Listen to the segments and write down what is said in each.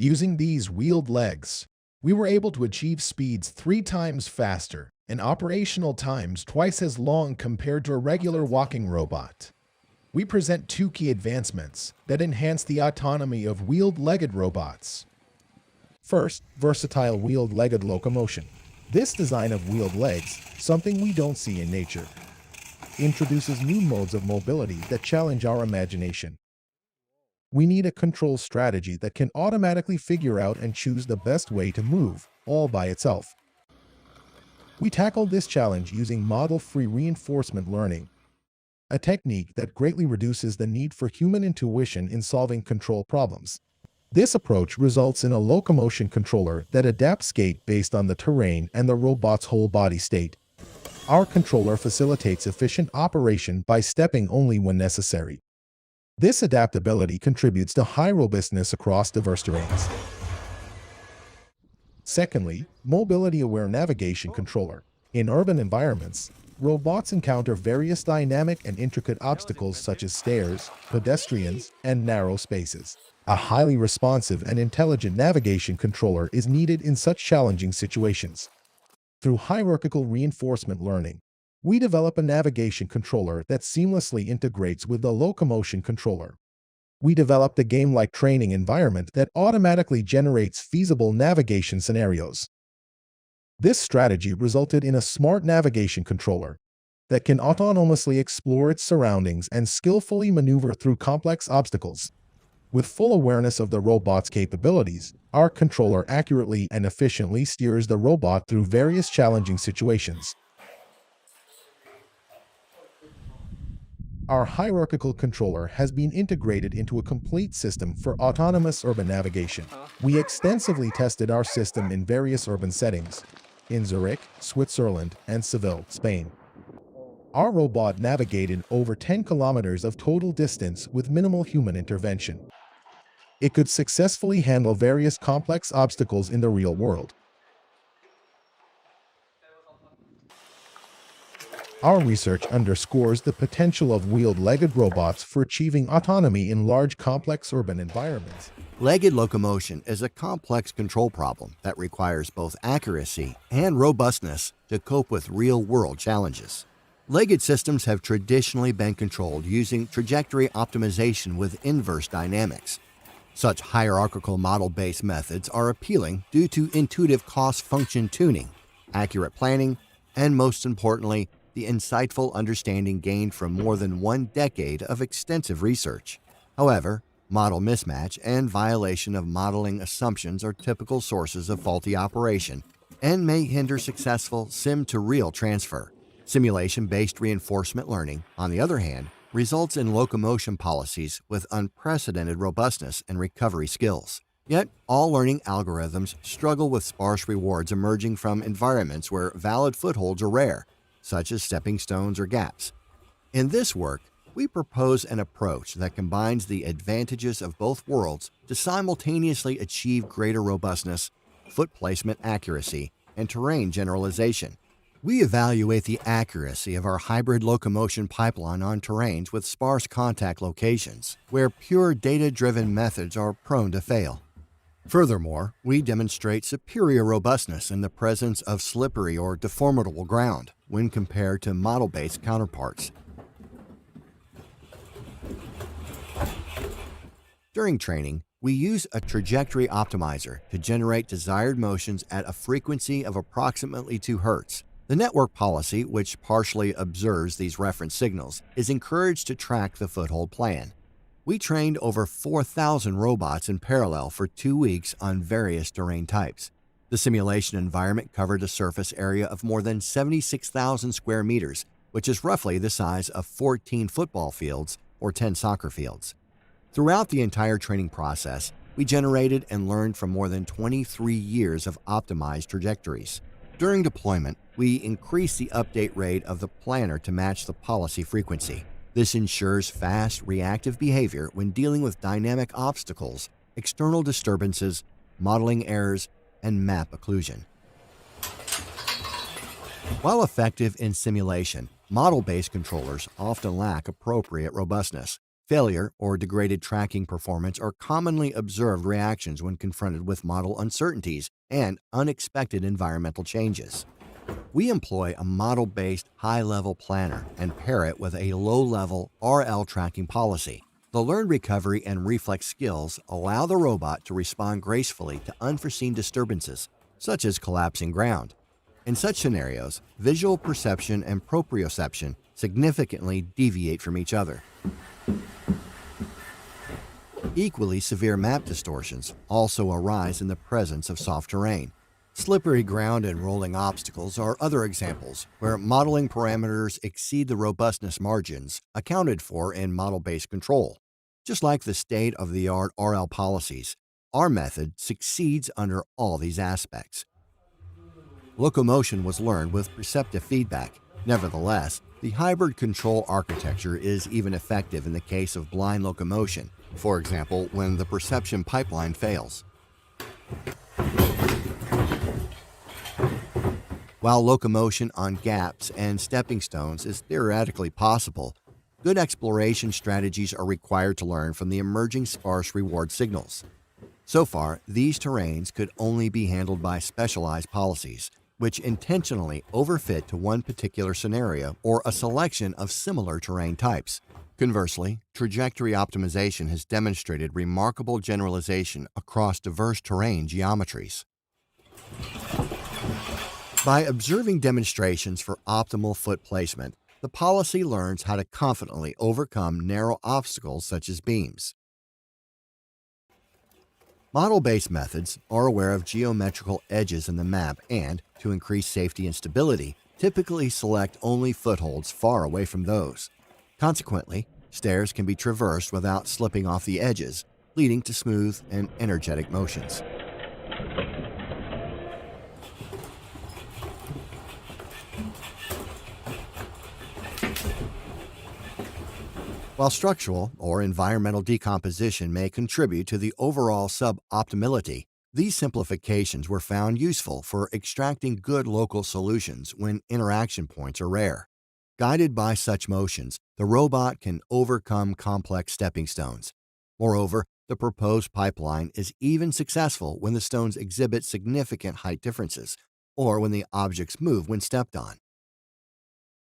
Using these wheeled legs, we were able to achieve speeds 3 times faster and operational times twice as long compared to a regular walking robot. We present 2 key advancements that enhance the autonomy of wheeled-legged robots. First, versatile wheeled-legged locomotion. This design of wheeled legs, something we don't see in nature, introduces new modes of mobility that challenge our imagination. We need a control strategy that can automatically figure out and choose the best way to move, all by itself. We tackled this challenge using model-free reinforcement learning, a technique that greatly reduces the need for human intuition in solving control problems. This approach results in a locomotion controller that adapts gait based on the terrain and the robot's whole body state. Our controller facilitates efficient operation by stepping only when necessary. This adaptability contributes to high robustness across diverse terrains. Secondly, mobility-aware navigation controller. In urban environments, robots encounter various dynamic and intricate obstacles such as stairs, pedestrians, and narrow spaces. A highly responsive and intelligent navigation controller is needed in such challenging situations. Through hierarchical reinforcement learning, we develop a navigation controller that seamlessly integrates with the locomotion controller. We developed a game-like training environment that automatically generates feasible navigation scenarios. This strategy resulted in a smart navigation controller that can autonomously explore its surroundings and skillfully maneuver through complex obstacles. With full awareness of the robot's capabilities, our controller accurately and efficiently steers the robot through various challenging situations. Our hierarchical controller has been integrated into a complete system for autonomous urban navigation. We extensively tested our system in various urban settings, in Zürich, Switzerland, and Seville, Spain. Our robot navigated over 10 kilometers of total distance with minimal human intervention. It could successfully handle various complex obstacles in the real world. Our research underscores the potential of wheeled-legged robots for achieving autonomy in large, complex urban environments. Legged locomotion is a complex control problem that requires both accuracy and robustness to cope with real-world challenges. Legged systems have traditionally been controlled using trajectory optimization with inverse dynamics. Such hierarchical model-based methods are appealing due to intuitive cost-function tuning, accurate planning, and most importantly, the insightful understanding gained from more than 1 decade of extensive research. However, model mismatch and violation of modeling assumptions are typical sources of faulty operation and may hinder successful sim-to-real transfer. Simulation-based reinforcement learning, on the other hand, results in locomotion policies with unprecedented robustness and recovery skills. Yet, all learning algorithms struggle with sparse rewards emerging from environments where valid footholds are rare, such as stepping stones or gaps. In this work, we propose an approach that combines the advantages of both worlds to simultaneously achieve greater robustness, foot placement accuracy, and terrain generalization. We evaluate the accuracy of our hybrid locomotion pipeline on terrains with sparse contact locations, where pure data-driven methods are prone to fail. Furthermore, we demonstrate superior robustness in the presence of slippery or deformable ground when compared to model-based counterparts. During training, we use a trajectory optimizer to generate desired motions at a frequency of approximately 2 Hz. The network policy, which partially observes these reference signals, is encouraged to track the foothold plan. We trained over 4,000 robots in parallel for 2 weeks on various terrain types. The simulation environment covered a surface area of more than 76,000 square meters, which is roughly the size of 14 football fields or 10 soccer fields. Throughout the entire training process, we generated and learned from more than 23 years of optimized trajectories. During deployment, we increase the update rate of the planner to match the policy frequency. This ensures fast, reactive behavior when dealing with dynamic obstacles, external disturbances, modeling errors, and map occlusion. While effective in simulation, model-based controllers often lack appropriate robustness. Failure or degraded tracking performance are commonly observed reactions when confronted with model uncertainties and unexpected environmental changes. We employ a model-based high-level planner and pair it with a low-level RL tracking policy. The learned recovery and reflex skills allow the robot to respond gracefully to unforeseen disturbances, such as collapsing ground. In such scenarios, visual perception and proprioception significantly deviate from each other. Equally severe map distortions also arise in the presence of soft terrain. Slippery ground and rolling obstacles are other examples where modeling parameters exceed the robustness margins accounted for in model-based control. Just like the state-of-the-art RL policies, our method succeeds under all these aspects. Locomotion was learned with perceptive feedback. Nevertheless, the hybrid control architecture is even effective in the case of blind locomotion, for example, when the perception pipeline fails. While locomotion on gaps and stepping stones is theoretically possible, good exploration strategies are required to learn from the emerging sparse reward signals. So far, these terrains could only be handled by specialized policies, which intentionally overfit to one particular scenario or a selection of similar terrain types. Conversely, trajectory optimization has demonstrated remarkable generalization across diverse terrain geometries. By observing demonstrations for optimal foot placement, the policy learns how to confidently overcome narrow obstacles such as beams. Model-based methods are aware of geometrical edges in the map and, to increase safety and stability, typically select only footholds far away from those. Consequently, stairs can be traversed without slipping off the edges, leading to smooth and energetic motions. While structural or environmental decomposition may contribute to the overall suboptimality, these simplifications were found useful for extracting good local solutions when interaction points are rare. Guided by such motions, the robot can overcome complex stepping stones. Moreover, the proposed pipeline is even successful when the stones exhibit significant height differences, or when the objects move when stepped on.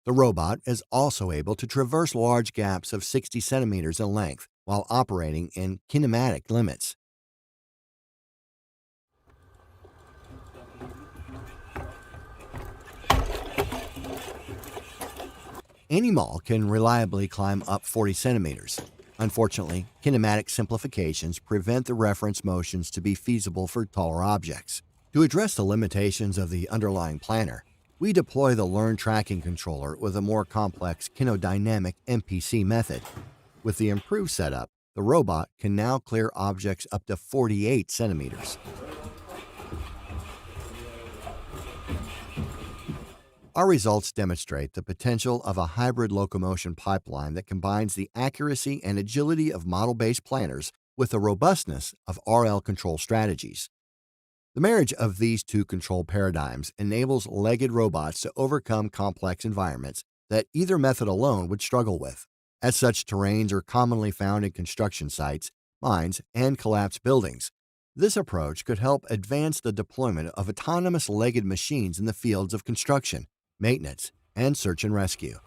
The robot is also able to traverse large gaps of 60 centimeters in length while operating in kinematic limits. Any mall can reliably climb up 40 centimeters. Unfortunately, kinematic simplifications prevent the reference motions to be feasible for taller objects. To address the limitations of the underlying planner, we deploy the Learn Tracking Controller with a more complex kinodynamic MPC method. With the improved setup, the robot can now clear objects up to 48 centimeters. Our results demonstrate the potential of a hybrid locomotion pipeline that combines the accuracy and agility of model-based planners with the robustness of RL control strategies. The marriage of these two control paradigms enables legged robots to overcome complex environments that either method alone would struggle with. As such terrains are commonly found in construction sites, mines, and collapsed buildings, this approach could help advance the deployment of autonomous legged machines in the fields of construction, maintenance, and search and rescue.